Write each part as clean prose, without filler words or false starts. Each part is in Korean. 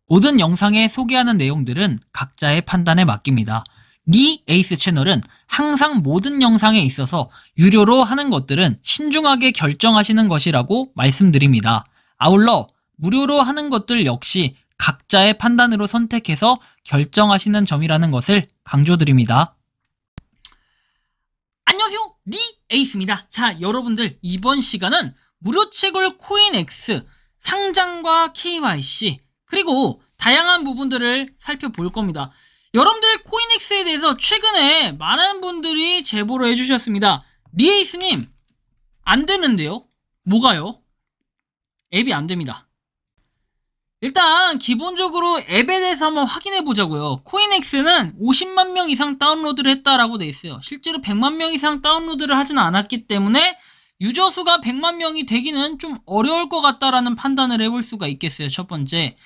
모든 영상에 소개하는 내용들은 각자의 판단에 맡깁니다. 리 에이스 채널은 항상 모든 영상에 있어서 유료로 하는 것들은 신중하게 결정하시는 것이라고 말씀드립니다. 아울러 무료로 하는 것들 역시 각자의 판단으로 선택해서 결정하시는 점이라는 것을 강조드립니다. 안녕하세요, 리 에이스입니다. 자, 여러분들 이번 시간은 무료 채굴 코인엑스 상장과 KYC 그리고 다양한 부분들을 살펴볼 겁니다. 여러분들 코인엑스에 대해서 최근에 많은 분들이 제보를 해주셨습니다. 리에이스님 안 되는데요? 뭐가요? 앱이 안 됩니다. 일단 기본적으로 앱에 대해서 한번 확인해 보자고요. 코인엑스는 50만 명 이상 다운로드를 했다라고 돼 있어요. 실제로 100만 명 이상 다운로드를 하진 않았기 때문에 유저 수가 100만 명이 되기는 좀 어려울 것 같다라는 판단을 해볼 수가 있겠어요. 첫 번째.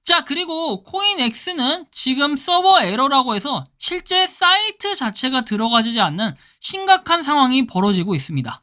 자, 그리고 코인엑스는 지금 서버 에러라고 해서 실제 사이트 자체가 들어가지 않는 심각한 상황이 벌어지고 있습니다.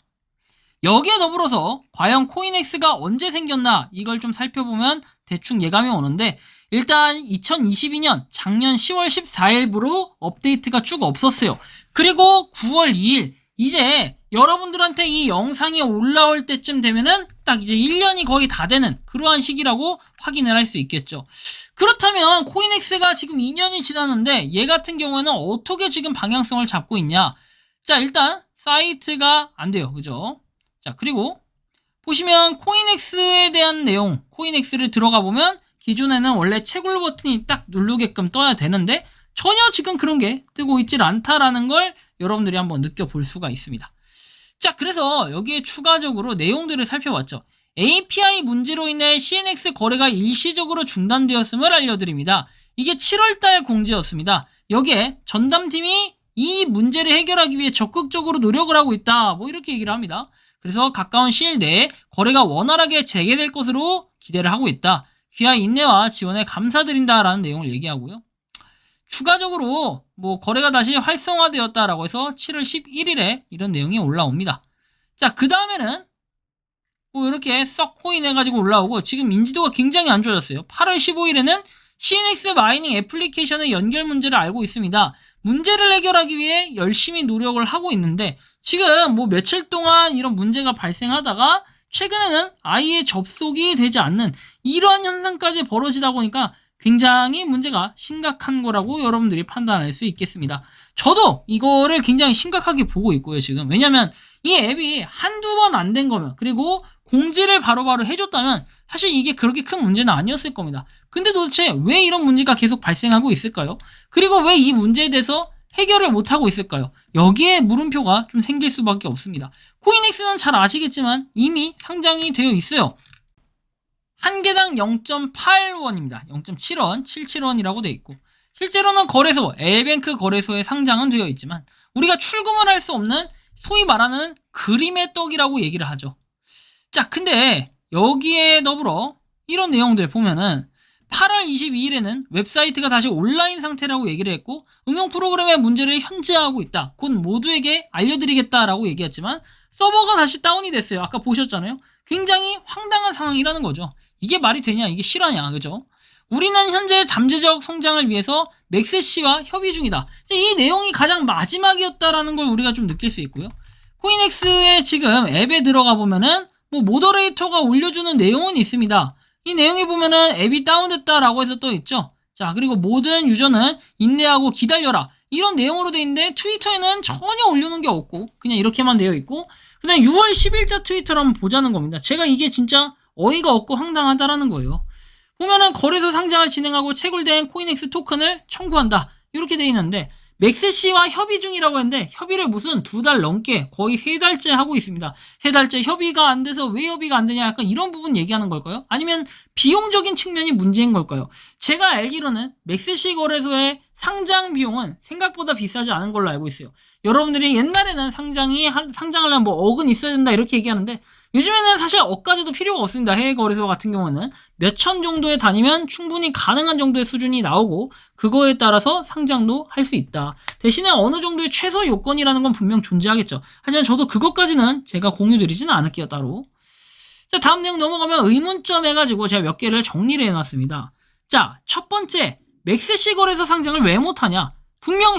여기에 더불어서 과연 코인엑스가 언제 생겼나 이걸 좀 살펴보면 대충 예감이 오는데, 일단 2022년 작년 10월 14일부로 업데이트가 쭉 없었어요. 그리고 9월 2일 이제 여러분들한테 이 영상이 올라올 때쯤 되면은 딱 이제 1년이 거의 다 되는 그러한 시기라고 확인을 할 수 있겠죠. 그렇다면 코인엑스가 지금 2년이 지났는데 얘 같은 경우에는 어떻게 지금 방향성을 잡고 있냐. 자, 일단 사이트가 안 돼요. 그죠? 자, 그리고 보시면 코인엑스에 대한 내용, 코인엑스를 들어가 보면 기존에는 원래 채굴 버튼이 딱 누르게끔 떠야 되는데 전혀 지금 그런 게 뜨고 있질 않다라는 걸 여러분들이 한번 느껴볼 수가 있습니다. 자, 그래서 여기에 추가적으로 내용들을 살펴봤죠. API 문제로 인해 CNX 거래가 일시적으로 중단되었음을 알려드립니다. 이게 7월달 공지였습니다. 여기에 전담팀이 이 문제를 해결하기 위해 적극적으로 노력을 하고 있다, 뭐 이렇게 얘기를 합니다. 그래서 가까운 시일 내에 거래가 원활하게 재개될 것으로 기대를 하고 있다. 귀하의 인내와 지원에 감사드린다라는 내용을 얘기하고요. 추가적으로 뭐 거래가 다시 활성화되었다라고 해서 7월 11일에 이런 내용이 올라옵니다. 자, 그 다음에는 뭐 이렇게 썩 코인해가지고 올라오고 지금 인지도가 굉장히 안 좋아졌어요. 8월 15일에는 CNX 마이닝 애플리케이션의 연결 문제를 알고 있습니다. 문제를 해결하기 위해 열심히 노력을 하고 있는데 지금 뭐 며칠 동안 이런 문제가 발생하다가 최근에는 아예 접속이 되지 않는 이러한 현상까지 벌어지다 보니까 굉장히 문제가 심각한 거라고 여러분들이 판단할 수 있겠습니다. 저도 이거를 굉장히 심각하게 보고 있고요, 지금. 왜냐면 이 앱이 한두 번 안 된 거면, 그리고 공지를 바로바로 해줬다면 사실 이게 그렇게 큰 문제는 아니었을 겁니다. 근데 도대체 왜 이런 문제가 계속 발생하고 있을까요? 그리고 왜 이 문제에 대해서 해결을 못하고 있을까요? 여기에 물음표가 좀 생길 수밖에 없습니다. 코인엑스는 잘 아시겠지만 이미 상장이 되어 있어요. 한 개당 0.8원입니다. 0.7원, 77원이라고 되어 있고, 실제로는 거래소, 엘뱅크 거래소에 상장은 되어 있지만 우리가 출금을 할 수 없는 소위 말하는 그림의 떡이라고 얘기를 하죠. 자, 근데 여기에 더불어 이런 내용들 보면은 8월 22일에는 웹사이트가 다시 온라인 상태라고 얘기를 했고 응용 프로그램의 문제를 현지화하고 있다. 곧 모두에게 알려드리겠다라고 얘기했지만 서버가 다시 다운이 됐어요. 아까 보셨잖아요. 굉장히 황당한 상황이라는 거죠. 이게 말이 되냐, 이게 실화냐, 그죠? 우리는 현재 잠재적 성장을 위해서 맥스씨와 협의 중이다. 이 내용이 가장 마지막이었다라는 걸 우리가 좀 느낄 수 있고요. 코인엑스의 지금 앱에 들어가 보면은 뭐 모더레이터가 올려주는 내용은 있습니다. 이 내용에 보면은 앱이 다운됐다라고 해서 또 있죠. 자, 그리고 모든 유저는 인내하고 기다려라, 이런 내용으로 돼 있는데 트위터에는 전혀 올려놓은 게 없고 그냥 이렇게만 되어 있고, 그다음 6월 10일자 트위터를 한번 보자는 겁니다. 제가 이게 진짜 어이가 없고 황당하다라는 거예요. 보면은 거래소 상장을 진행하고 채굴된 코인엑스 토큰을 청구한다, 이렇게 돼 있는데 맥스씨와 협의 중이라고 했는데 협의를 무슨 2달 넘게 거의 3달째 하고 있습니다. 3달째 협의가 안 돼서 왜 협의가 안 되냐, 약간 이런 부분 얘기하는 걸까요? 아니면 비용적인 측면이 문제인 걸까요? 제가 알기로는 맥스씨 거래소의 상장 비용은 생각보다 비싸지 않은 걸로 알고 있어요. 여러분들이 옛날에는 상장하려면 뭐 억은 있어야 된다 이렇게 얘기하는데 요즘에는 사실 억까지도 필요가 없습니다. 해외 거래소 같은 경우는 몇천 정도에 다니면 충분히 가능한 정도의 수준이 나오고 그거에 따라서 상장도 할 수 있다. 대신에 어느 정도의 최소 요건이라는 건 분명 존재하겠죠. 하지만 저도 그것까지는 제가 공유드리지는 않을게요, 따로. 자, 다음 내용 넘어가면 의문점 해가지고 제가 몇 개를 정리를 해놨습니다. 자, 첫 번째, 맥스시 거래소 상장을 왜 못하냐? 분명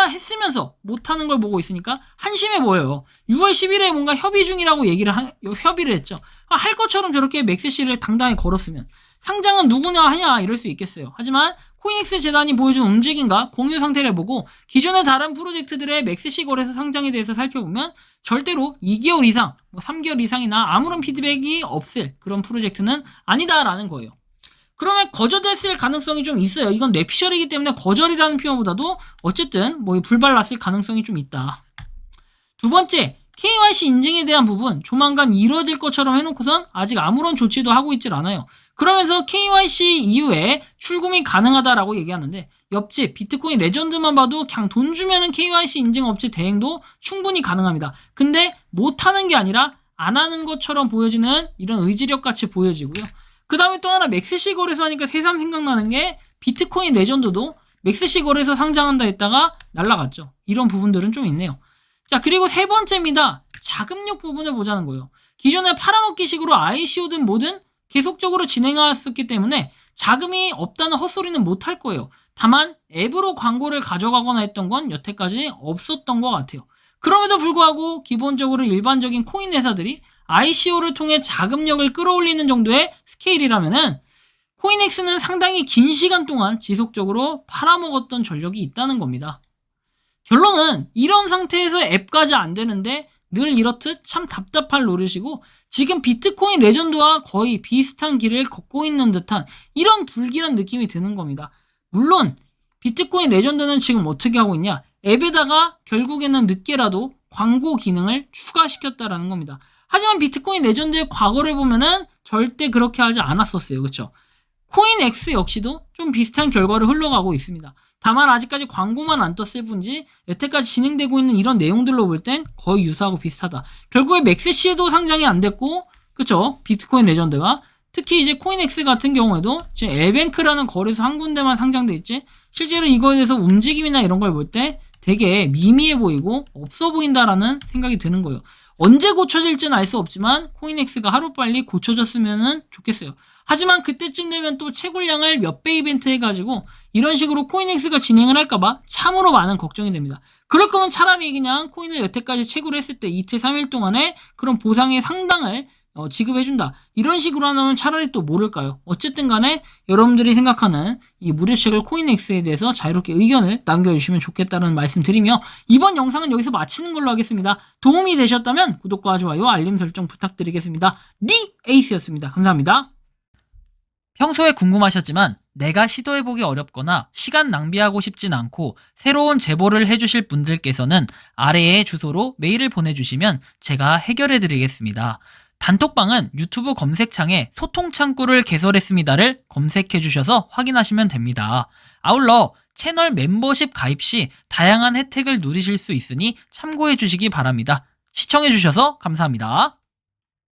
했으면서 못하는 걸 보고 있으니까 한심해 보여요. 6월 10일에 뭔가 협의 중이라고 협의를 했죠. 할 것처럼 저렇게 맥스시를 당당히 걸었으면 상장은 누구나 하냐 이럴 수 있겠어요. 하지만 코인엑스 재단이 보여준 움직임과 공유 상태를 보고 기존의 다른 프로젝트들의 맥스시 거래소 상장에 대해서 살펴보면 절대로 2개월 이상, 3개월 이상이나 아무런 피드백이 없을 그런 프로젝트는 아니다라는 거예요. 그러면 거절됐을 가능성이 좀 있어요. 이건 뇌피셜이기 때문에 거절이라는 표현보다도 어쨌든 불발 났을 가능성이 좀 있다. 두 번째, KYC 인증에 대한 부분 조만간 이루어질 것처럼 해놓고선 아직 아무런 조치도 하고 있질 않아요. 그러면서 KYC 이후에 출금이 가능하다라고 얘기하는데 옆집 비트코인 레전드만 봐도 그냥 돈 주면은 KYC 인증 업체 대행도 충분히 가능합니다. 근데 못하는 게 아니라 안 하는 것처럼 보여지는 이런 의지력 같이 보여지고요. 그 다음에 또 하나 맥스시 거래소 하니까 새삼 생각나는 게 비트코인 레전드도 맥스시 거래소 상장한다 했다가 날라갔죠. 이런 부분들은 좀 있네요. 자, 그리고 세 번째입니다. 자금력 부분을 보자는 거예요. 기존에 팔아먹기식으로 ICO든 뭐든 계속적으로 진행해왔었기 때문에 자금이 없다는 헛소리는 못할 거예요. 다만 앱으로 광고를 가져가거나 했던 건 여태까지 없었던 것 같아요. 그럼에도 불구하고 기본적으로 일반적인 코인 회사들이 ICO를 통해 자금력을 끌어올리는 정도의 스케일이라면은 코인엑스는 상당히 긴 시간 동안 지속적으로 팔아먹었던 전력이 있다는 겁니다. 결론은 이런 상태에서 앱까지 안 되는데 늘 이렇듯 참 답답할 노릇이고 지금 비트코인 레전드와 거의 비슷한 길을 걷고 있는 듯한 이런 불길한 느낌이 드는 겁니다. 물론 비트코인 레전드는 지금 어떻게 하고 있냐? 앱에다가 결국에는 늦게라도 광고 기능을 추가시켰다라는 겁니다. 하지만 비트코인 레전드의 과거를 보면은 절대 그렇게 하지 않았었어요. 그렇죠? 코인엑스 역시도 좀 비슷한 결과를 흘러가고 있습니다. 다만 아직까지 광고만 안 떴을 뿐이지 여태까지 진행되고 있는 이런 내용들로 볼 땐 거의 유사하고 비슷하다. 결국에 맥스시에도 상장이 안 됐고, 그쵸? 비트코인 레전드가. 특히 이제 코인엑스 같은 경우에도 지금 에뱅크라는 거래소 한 군데만 상장돼 있지 실제로 이거에 대해서 움직임이나 이런 걸 볼 때 되게 미미해 보이고 없어 보인다라는 생각이 드는 거예요. 언제 고쳐질지는 알 수 없지만 코인엑스가 하루빨리 고쳐졌으면 좋겠어요. 하지만 그때쯤 되면 또 채굴량을 몇 배 이벤트 해가지고 이런 식으로 코인엑스가 진행을 할까봐 참으로 많은 걱정이 됩니다. 그럴 거면 차라리 그냥 코인을 여태까지 채굴을 했을 때 이틀 3일 동안에 그런 보상의 상당을 지급해준다. 이런 식으로 하면 차라리 또 모를까요? 어쨌든 간에 여러분들이 생각하는 이 무료채굴 코인엑스에 대해서 자유롭게 의견을 남겨주시면 좋겠다는 말씀 드리며 이번 영상은 여기서 마치는 걸로 하겠습니다. 도움이 되셨다면 구독과 좋아요, 알림 설정 부탁드리겠습니다. 에이스였습니다. 감사합니다. 평소에 궁금하셨지만 내가 시도해보기 어렵거나 시간 낭비하고 싶진 않고 새로운 제보를 해주실 분들께서는 아래의 주소로 메일을 보내주시면 제가 해결해드리겠습니다. 단톡방은 유튜브 검색창에 소통창구를 개설했습니다를 검색해주셔서 확인하시면 됩니다. 아울러 채널 멤버십 가입 시 다양한 혜택을 누리실 수 있으니 참고해주시기 바랍니다. 시청해주셔서 감사합니다.